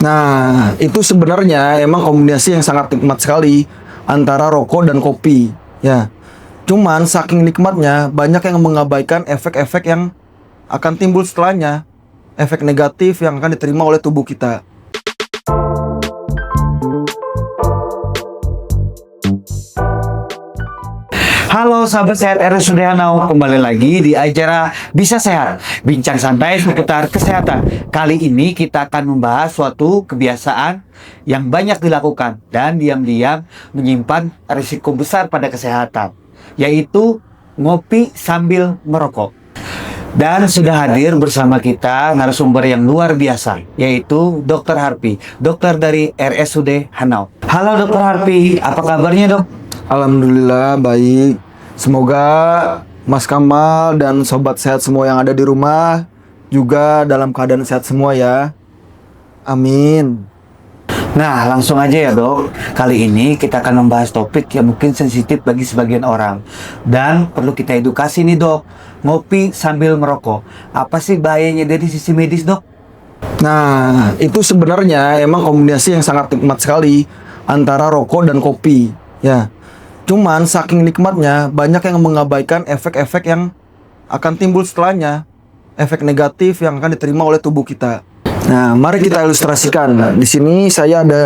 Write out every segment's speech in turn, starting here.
Nah, itu sebenarnya emang kombinasi yang sangat nikmat sekali antara rokok dan kopi, ya. Cuman saking nikmatnya, banyak yang mengabaikan efek-efek yang akan timbul setelahnya, efek negatif yang akan diterima oleh tubuh kita. Halo sahabat sehat RSUD Hanau, kembali lagi di acara Bisa Sehat, bincang santai seputar kesehatan. Kali ini kita akan membahas suatu kebiasaan yang banyak dilakukan dan diam-diam menyimpan risiko besar pada kesehatan, yaitu ngopi sambil merokok. Dan sudah hadir bersama kita narasumber yang luar biasa, yaitu Dr. Harpi, dokter dari RSUD Hanau. Halo Dr. Harpi, apa kabarnya dok? Alhamdulillah baik. Semoga Mas Kamal dan sobat sehat semua yang ada di rumah juga dalam keadaan sehat semua ya. Amin. Nah, langsung aja ya dok. Kali ini kita akan membahas topik yang mungkin sensitif bagi sebagian orang. Dan perlu kita edukasi nih dok. Ngopi sambil merokok. Apa sih bahayanya dari sisi medis dok? Nah, itu sebenarnya emang kombinasi yang sangat nikmat sekali antara rokok dan kopi, ya. Cuman saking nikmatnya, banyak yang mengabaikan efek-efek yang akan timbul setelahnya, efek negatif yang akan diterima oleh tubuh kita. Nah, mari kita ilustrasikan. Nah, di sini saya ada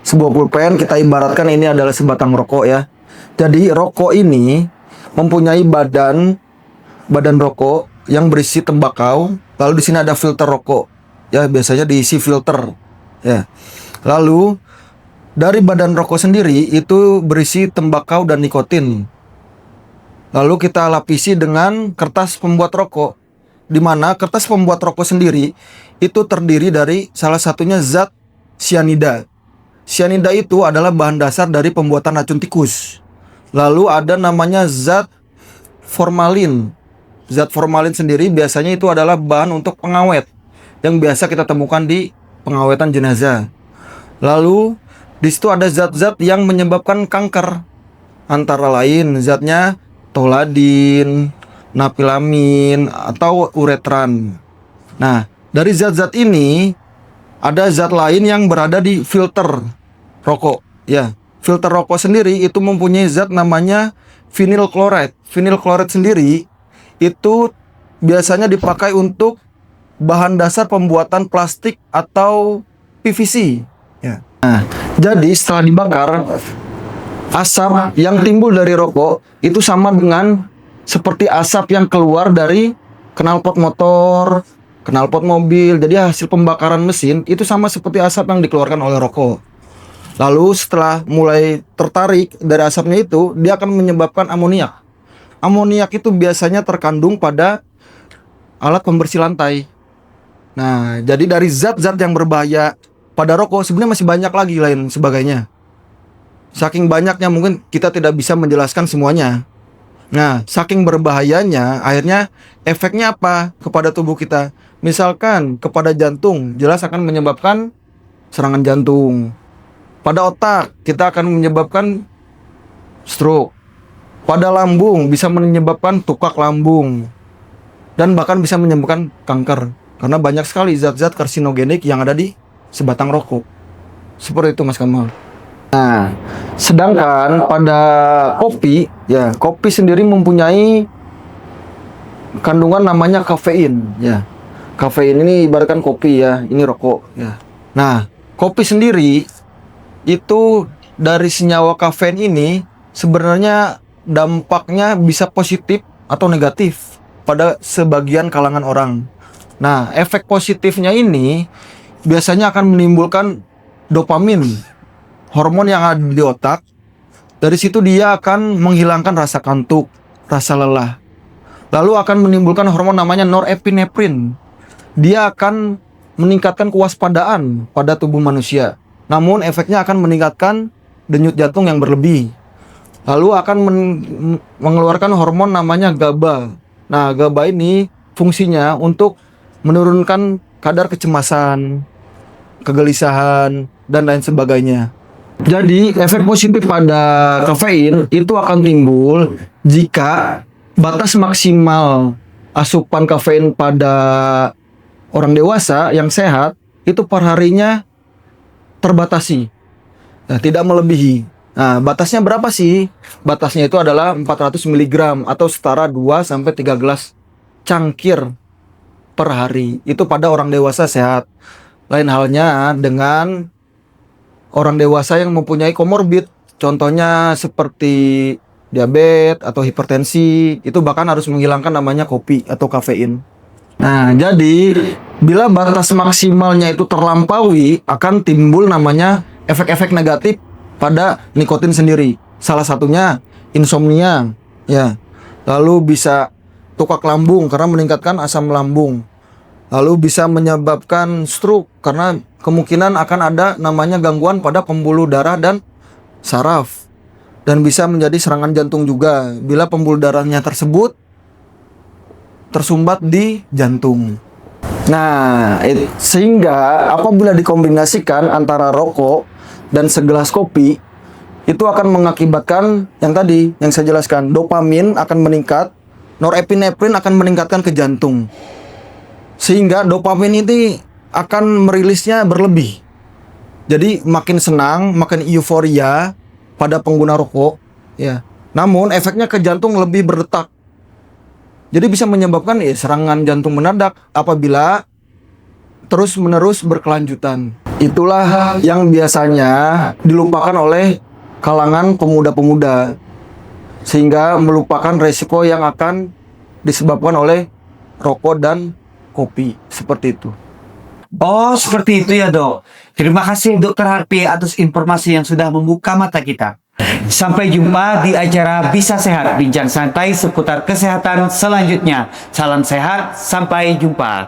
sebuah pulpen, kita ibaratkan ini adalah sebatang rokok ya. Jadi rokok ini mempunyai badan rokok yang berisi tembakau, lalu di sini ada filter rokok. Ya, biasanya diisi filter. Ya. Lalu dari badan rokok sendiri itu berisi tembakau dan nikotin. Lalu kita lapisi dengan kertas pembuat rokok, di mana kertas pembuat rokok sendiri itu terdiri dari salah satunya zat cyanida. Cyanida itu adalah bahan dasar dari pembuatan racun tikus. Lalu ada namanya zat formalin. Zat formalin sendiri biasanya itu adalah bahan untuk pengawet yang biasa kita temukan di pengawetan jenazah. Lalu di situ ada zat-zat yang menyebabkan kanker. Antara lain zatnya toladin, napilamin, atau uretran. Nah, dari zat-zat ini ada zat lain yang berada di filter rokok. Ya, filter rokok sendiri itu mempunyai zat namanya vinyl chloride. Vinyl chloride sendiri itu biasanya dipakai untuk bahan dasar pembuatan plastik atau PVC. Ya. Nah, jadi setelah dibakar, asap yang timbul dari rokok itu sama dengan seperti asap yang keluar dari knalpot motor, knalpot mobil. Jadi hasil pembakaran mesin itu sama seperti asap yang dikeluarkan oleh rokok. Lalu setelah mulai tertarik dari asapnya itu, dia akan menyebabkan amoniak. Amoniak itu biasanya terkandung pada alat pembersih lantai. Nah, jadi dari zat-zat yang berbahaya pada rokok sebenarnya masih banyak lagi lain sebagainya. Saking banyaknya mungkin kita tidak bisa menjelaskan semuanya. Nah, saking berbahayanya akhirnya efeknya apa kepada tubuh kita? Misalkan kepada jantung jelas akan menyebabkan serangan jantung. Pada otak kita akan menyebabkan stroke. Pada lambung bisa menyebabkan tukak lambung. Dan bahkan bisa menyebabkan kanker. Karena banyak sekali zat-zat karsinogenik yang ada di sebatang rokok. Seperti itu Mas Kamal. Nah, sedangkan pada kopi, ya, kopi sendiri mempunyai kandungan namanya kafein, ya. Kafein ini ibaratkan kopi ya, ini rokok, ya. Nah, kopi sendiri itu dari senyawa kafein ini sebenarnya dampaknya bisa positif atau negatif pada sebagian kalangan orang. Nah, efek positifnya ini biasanya akan menimbulkan dopamin, hormon yang ada di otak. Dari situ dia akan menghilangkan rasa kantuk, rasa lelah. Lalu akan menimbulkan hormon namanya norepinefrin. Dia akan meningkatkan kewaspadaan pada tubuh manusia. Namun efeknya akan meningkatkan denyut jantung yang berlebih. Lalu akan mengeluarkan hormon namanya GABA. Nah, GABA ini fungsinya untuk menurunkan kadar kecemasan, kegelisahan, dan lain sebagainya. Jadi efek positif pada kafein itu akan timbul jika batas maksimal asupan kafein pada orang dewasa yang sehat itu per harinya terbatasi. Nah, tidak melebihi. Nah, batasnya berapa sih? Batasnya itu adalah 400 mg atau setara 2 sampai 3 gelas cangkir per hari. Itu pada orang dewasa sehat. Lain halnya dengan orang dewasa yang mempunyai komorbid. Contohnya seperti diabetes atau hipertensi, itu bahkan harus menghilangkan namanya kopi atau kafein. Nah, jadi bila batas maksimalnya itu terlampaui, akan timbul namanya efek-efek negatif pada nikotin sendiri. Salah satunya insomnia, ya. Lalu bisa tukak lambung karena meningkatkan asam lambung. Lalu bisa menyebabkan stroke karena kemungkinan akan ada namanya gangguan pada pembuluh darah dan saraf. Dan bisa menjadi serangan jantung juga bila pembuluh darahnya tersebut tersumbat di jantung. Nah, sehingga apabila dikombinasikan antara rokok dan segelas kopi, itu akan mengakibatkan yang tadi yang saya jelaskan, dopamin akan meningkat, norepinefrin akan meningkatkan ke jantung. Sehingga dopamin ini akan merilisnya berlebih. Jadi makin senang, makin euforia pada pengguna rokok, ya. Namun efeknya ke jantung lebih berdetak. Jadi bisa menyebabkan serangan jantung mendadak apabila terus-menerus berkelanjutan. Itulah yang biasanya dilupakan oleh kalangan pemuda-pemuda, sehingga melupakan resiko yang akan disebabkan oleh rokok dan kopi. Seperti itu. Oh, seperti itu ya, Dok. Terima kasih Dokter Harpi atas informasi yang sudah membuka mata kita. Sampai jumpa di acara Bisa Sehat, bincang santai seputar kesehatan selanjutnya. Salam sehat, sampai jumpa.